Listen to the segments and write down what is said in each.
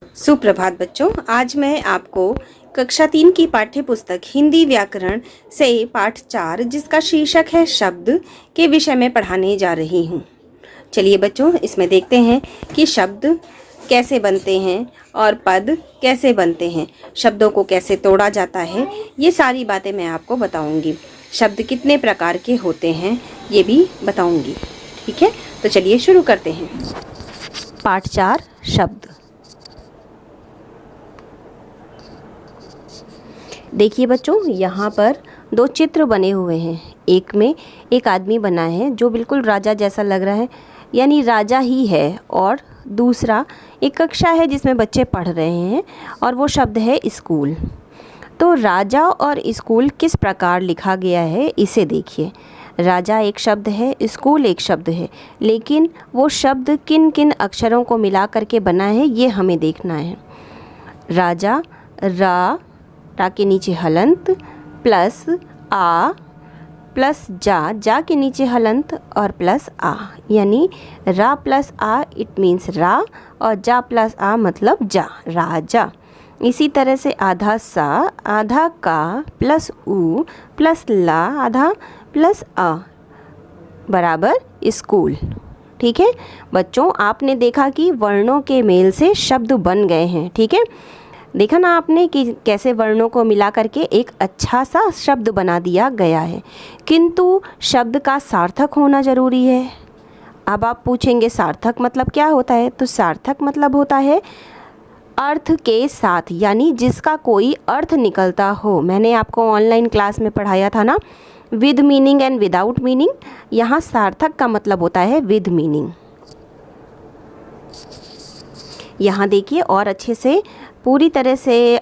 सुप्रभात बच्चों, आज मैं आपको कक्षा 3 की पाठ्य पुस्तक हिंदी व्याकरण से पाठ 4 जिसका शीर्षक है शब्द के विषय में पढ़ाने जा रही हूँ। चलिए बच्चों, इसमें देखते हैं कि शब्द कैसे बनते हैं और पद कैसे बनते हैं, शब्दों को कैसे तोड़ा जाता है, ये सारी बातें मैं आपको बताऊंगी। शब्द कितने प्रकार के होते हैं ये भी बताऊंगी। ठीक है, तो चलिए शुरू करते हैं। पाठ 4 शब्द। देखिए बच्चों, यहाँ पर दो चित्र बने हुए हैं। एक में एक आदमी बना है जो बिल्कुल राजा जैसा लग रहा है, यानी राजा ही है, और दूसरा एक कक्षा है जिसमें बच्चे पढ़ रहे हैं और वो शब्द है स्कूल। तो राजा और स्कूल किस प्रकार लिखा गया है इसे देखिए। राजा एक शब्द है, स्कूल एक शब्द है, लेकिन वो शब्द किन किन अक्षरों को मिला करके बना है ये हमें देखना है। राजा रा के नीचे हलंत प्लस आ प्लस जा के नीचे हलंत और प्लस आ, यानी रा प्लस आ इट मीन्स रा, और जा प्लस आ मतलब जा, राजा। इसी तरह से आधा सा, आधा का प्लस ऊ प्लस ला आधा प्लस आ बराबर स्कूल। ठीक है बच्चों, आपने देखा कि वर्णों के मेल से शब्द बन गए हैं। ठीक है, देखा ना आपने कि कैसे वर्णों को मिला करके एक अच्छा सा शब्द बना दिया गया है, किंतु शब्द का सार्थक होना ज़रूरी है। अब आप पूछेंगे सार्थक मतलब क्या होता है, तो सार्थक मतलब होता है अर्थ के साथ, यानी जिसका कोई अर्थ निकलता हो। मैंने आपको ऑनलाइन क्लास में पढ़ाया था ना, with meaning and without meaning. यहाँ सार्थक का मतलब होता है विद मीनिंग। यहाँ देखिए और अच्छे से पूरी तरह से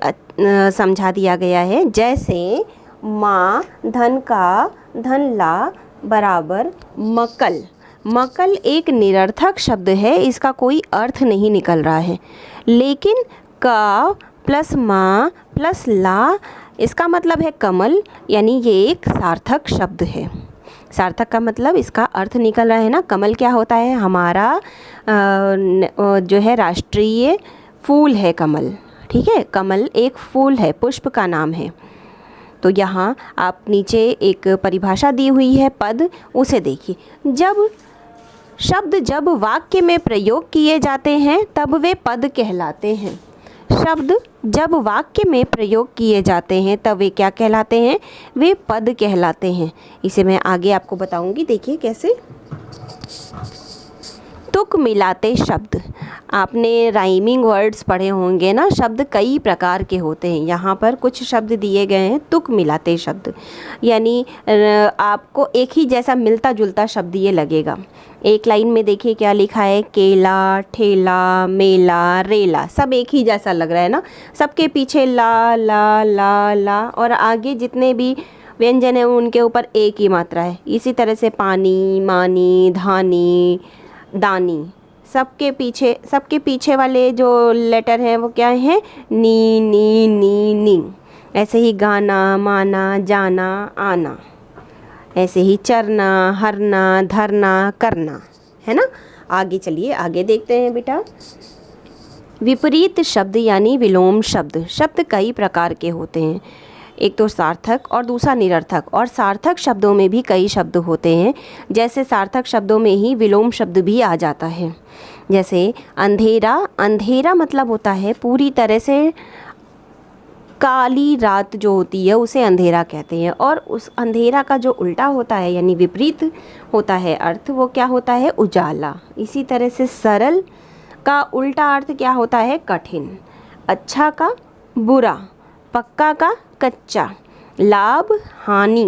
समझा दिया गया है। जैसे माँ धन का धन ला बराबर मकल। मकल एक निरर्थक शब्द है, इसका कोई अर्थ नहीं निकल रहा है, लेकिन का प्लस माँ प्लस ला इसका मतलब है कमल, यानी ये एक सार्थक शब्द है। सार्थक का मतलब इसका अर्थ निकल रहा है ना। कमल क्या होता है, हमारा जो है राष्ट्रीय फूल है कमल। ठीक है, कमल एक फूल है, पुष्प का नाम है। तो यहाँ आप नीचे एक परिभाषा दी हुई है पद, उसे देखिए। जब वाक्य में प्रयोग किए जाते हैं तब वे पद कहलाते हैं। शब्द जब वाक्य में प्रयोग किए जाते हैं तब वे क्या कहलाते हैं, वे पद कहलाते हैं। इसे मैं आगे आपको बताऊंगी, देखिए कैसे। तुक मिलाते शब्द, आपने राइमिंग वर्ड्स पढ़े होंगे ना। शब्द कई प्रकार के होते हैं, यहाँ पर कुछ शब्द दिए गए हैं तुक मिलाते शब्द, यानी आपको एक ही जैसा मिलता जुलता शब्द ये लगेगा। एक लाइन में देखिए क्या लिखा है, केला ठेला मेला रेला, सब एक ही जैसा लग रहा है ना। सबके पीछे ला ला ला ला, और आगे जितने भी व्यंजन हैं उनके ऊपर एक ही मात्रा है। इसी तरह से पानी मानी धानी दानी, सबके पीछे वाले जो लेटर हैं वो क्या हैं, नी नी नी नी। ऐसे ही गाना माना जाना आना, ऐसे ही चरना हरना धरना करना, है ना। आगे चलिए, आगे देखते हैं बेटा। विपरीत शब्द यानी विलोम शब्द। शब्द कई प्रकार के होते हैं, एक तो सार्थक और दूसरा निरर्थक। और सार्थक शब्दों में भी कई शब्द होते हैं, जैसे सार्थक शब्दों में ही विलोम शब्द भी आ जाता है। जैसे अंधेरा, अंधेरा मतलब होता है पूरी तरह से काली रात जो होती है उसे अंधेरा कहते हैं। और उस अंधेरा का जो उल्टा होता है यानी विपरीत होता है अर्थ, वो क्या होता है, उजाला। इसी तरह से सरल का उल्टा अर्थ क्या होता है, कठिन। अच्छा का बुरा, पक्का का कच्चा, लाभ हानि,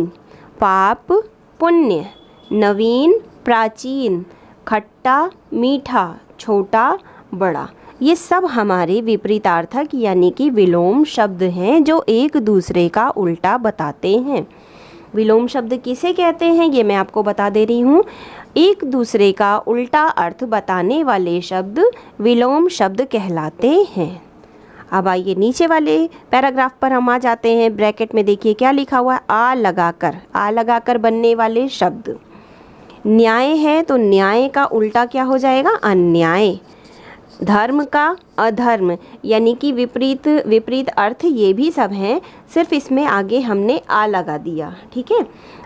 पाप पुण्य, नवीन प्राचीन, खट्टा मीठा, छोटा बड़ा, ये सब हमारे विपरीतार्थक यानी कि विलोम शब्द हैं जो एक दूसरे का उल्टा बताते हैं। विलोम शब्द किसे कहते हैं ये मैं आपको बता दे रही हूँ। एक दूसरे का उल्टा अर्थ बताने वाले शब्द विलोम शब्द कहलाते हैं। अब आइए नीचे वाले पैराग्राफ पर हम आ जाते हैं। ब्रैकेट में देखिए क्या लिखा हुआ है, आ लगाकर बनने वाले शब्द। न्याय है तो न्याय का उल्टा क्या हो जाएगा, अन्याय। धर्म का अधर्म, यानी कि विपरीत विपरीत अर्थ ये भी सब हैं, सिर्फ इसमें आगे हमने आ लगा दिया। ठीक है,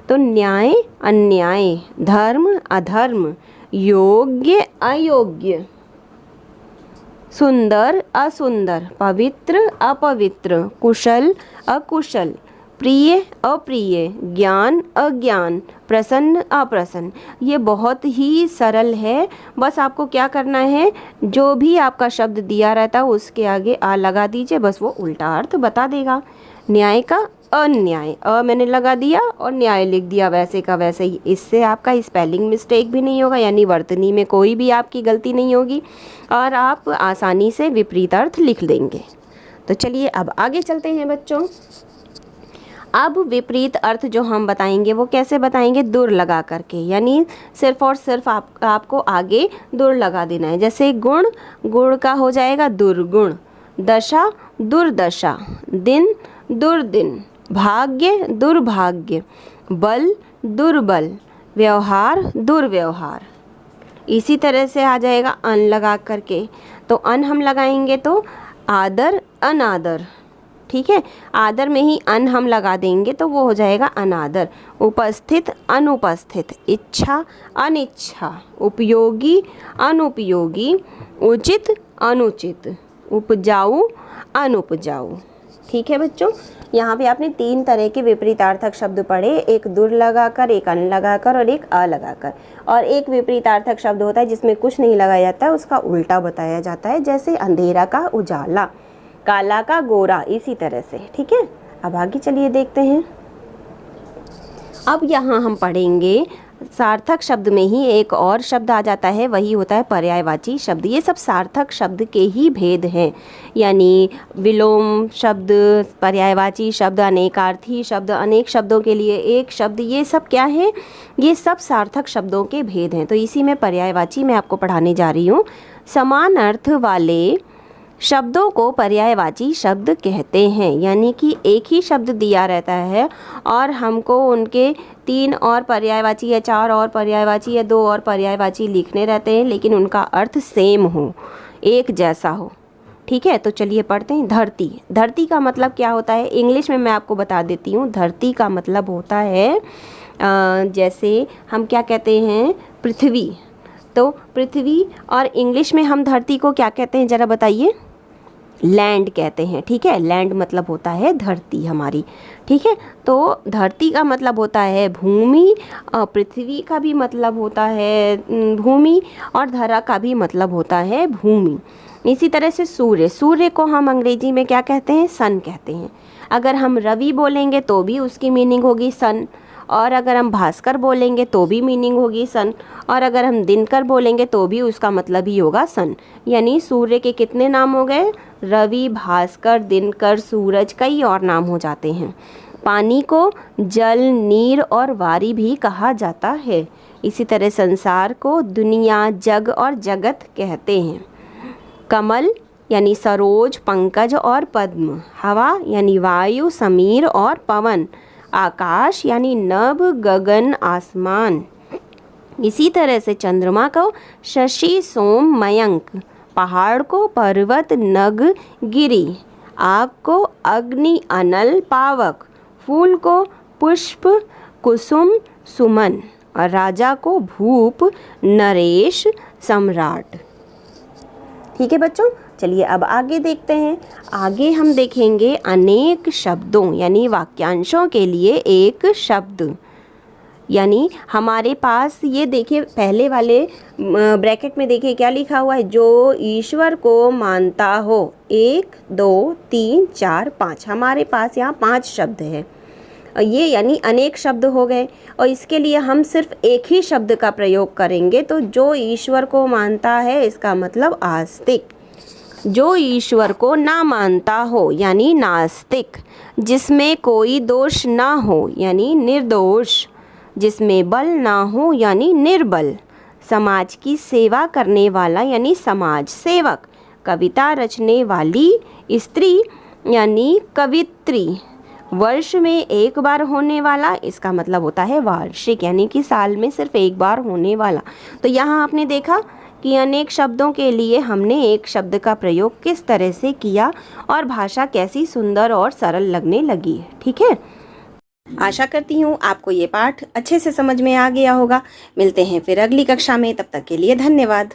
तो न्याय अन्याय, धर्म अधर्म, योग्य अयोग्य, सुंदर असुंदर, पवित्र अपवित्र, कुशल अकुशल, प्रिय अप्रिय, ज्ञान अज्ञान, प्रसन्न अप्रसन्न। ये बहुत ही सरल है। बस आपको क्या करना है, जो भी आपका शब्द दिया रहता है उसके आगे आ लगा दीजिए, बस वो उल्टा अर्थ बता देगा। न्याय का अन्याय, मैंने लगा दिया और न्याय लिख दिया वैसे का वैसे ही। इससे आपका स्पेलिंग मिस्टेक भी नहीं होगा, यानी वर्तनी में कोई भी आपकी गलती नहीं होगी और आप आसानी से विपरीत अर्थ लिख देंगे। तो चलिए अब आगे चलते हैं बच्चों। अब विपरीत अर्थ जो हम बताएंगे वो कैसे बताएंगे, दुर लगा करके, यानी सिर्फ और सिर्फ आपको आगे दुर लगा देना है। जैसे गुण, गुण का हो जाएगा दुर्गुण, दशा दुर्दशा, दिन दुर्दिन, भाग्य दुर्भाग्य, बल दुर्बल, व्यवहार दुर्व्यवहार। इसी तरह से आ जाएगा अन लगा करके, तो अन हम लगाएंगे तो आदर अनादर। ठीक है, आदर में ही अन हम लगा देंगे तो वो हो जाएगा अनादर। उपस्थित अनुपस्थित, इच्छा अनिच्छा, उपयोगी अनुपयोगी, उचित अनुचित, उपजाऊ अनुपजाऊ। ठीक है बच्चों, यहाँ पे आपने 3 तरह के विपरीतार्थक शब्द पढ़े, एक दुर लगाकर, एक अन लगाकर और एक अ लगाकर। और एक विपरीतार्थक शब्द होता है जिसमें कुछ नहीं लगाया जाता है, उसका उल्टा बताया जाता है, जैसे अंधेरा का उजाला, काला का गोरा, इसी तरह से। ठीक है, अब आगे चलिए देखते हैं। अब यहाँ हम पढ़ेंगे सार्थक शब्द में ही एक और शब्द आ जाता है, वही होता है पर्यायवाची शब्द। ये सब सार्थक शब्द के ही भेद हैं, यानी विलोम शब्द, पर्यायवाची शब्द, अनेकार्थी शब्द, अनेक शब्दों के लिए एक शब्द, ये सब क्या है, ये सब सार्थक शब्दों के भेद हैं। तो इसी में पर्यायवाची मैं आपको पढ़ाने जा रही हूँ। समान अर्थ वाले शब्दों को पर्यायवाची शब्द कहते हैं, यानी कि एक ही शब्द दिया रहता है और हमको उनके 3 और पर्यायवाची या 4 और पर्यायवाची या 2 और पर्यायवाची लिखने रहते हैं, लेकिन उनका अर्थ सेम हो, एक जैसा हो। ठीक है, तो चलिए पढ़ते हैं। धरती, धरती का मतलब क्या होता है, इंग्लिश में मैं आपको बता देती हूँ। धरती का मतलब होता है जैसे हम क्या कहते हैं, पृथ्वी। तो पृथ्वी, और इंग्लिश में हम धरती को क्या कहते हैं, ज़रा बताइए, लैंड कहते हैं। ठीक है, लैंड मतलब होता है धरती हमारी। ठीक है, तो धरती का मतलब होता है भूमि, और पृथ्वी का भी मतलब होता है भूमि, और धरा का भी मतलब होता है भूमि। इसी तरह से सूर्य, सूर्य को हम अंग्रेजी में क्या कहते हैं, सन कहते हैं। अगर हम रवि बोलेंगे तो भी उसकी मीनिंग होगी सन, और अगर हम भास्कर बोलेंगे तो भी मीनिंग होगी सन, और अगर हम दिनकर बोलेंगे तो भी उसका मतलब ही होगा सन। यानी सूर्य के कितने नाम हो गए, रवि, भास्कर, दिनकर, सूरज, कई और नाम हो जाते हैं। पानी को जल, नीर और वारी भी कहा जाता है। इसी तरह संसार को दुनिया, जग और जगत कहते हैं। कमल यानी सरोज, पंकज और पद्म, हवा यानी वायु, समीर और पवन, आकाश यानी नभ, गगन, आसमान। इसी तरह से चंद्रमा को शशि, सोम, मयंक, पहाड़ को पर्वत, नग, गिरी, आग को अग्नि, अनल, पावक, फूल को पुष्प, कुसुम, सुमन, और राजा को भूप, नरेश, सम्राट। ठीक है बच्चों, चलिए अब आगे देखते हैं। आगे हम देखेंगे अनेक शब्दों यानी वाक्यांशों के लिए एक शब्द। यानी हमारे पास ये देखिए, पहले वाले ब्रैकेट में देखिए क्या लिखा हुआ है, जो ईश्वर को मानता हो। 1 2 3 4 5, हमारे पास यहाँ 5 शब्द है। ये यानी अनेक शब्द हो गए, और इसके लिए हम सिर्फ एक ही शब्द का प्रयोग करेंगे। तो जो ईश्वर को मानता है, इसका मतलब आस्तिक। जो ईश्वर को ना मानता हो यानी नास्तिक। जिसमें कोई दोष ना हो यानी निर्दोष। जिसमें बल ना हो यानी निर्बल। समाज की सेवा करने वाला यानी समाज सेवक। कविता रचने वाली स्त्री यानी कवित्री। वर्ष में एक बार होने वाला, इसका मतलब होता है वार्षिक, यानी कि साल में सिर्फ एक बार होने वाला। तो यहाँ आपने देखा कि अनेक शब्दों के लिए हमने एक शब्द का प्रयोग किस तरह से किया और भाषा कैसी सुंदर और सरल लगने लगी। ठीक है, आशा करती हूँ आपको ये पाठ अच्छे से समझ में आ गया होगा। मिलते हैं फिर अगली कक्षा में, तब तक के लिए धन्यवाद।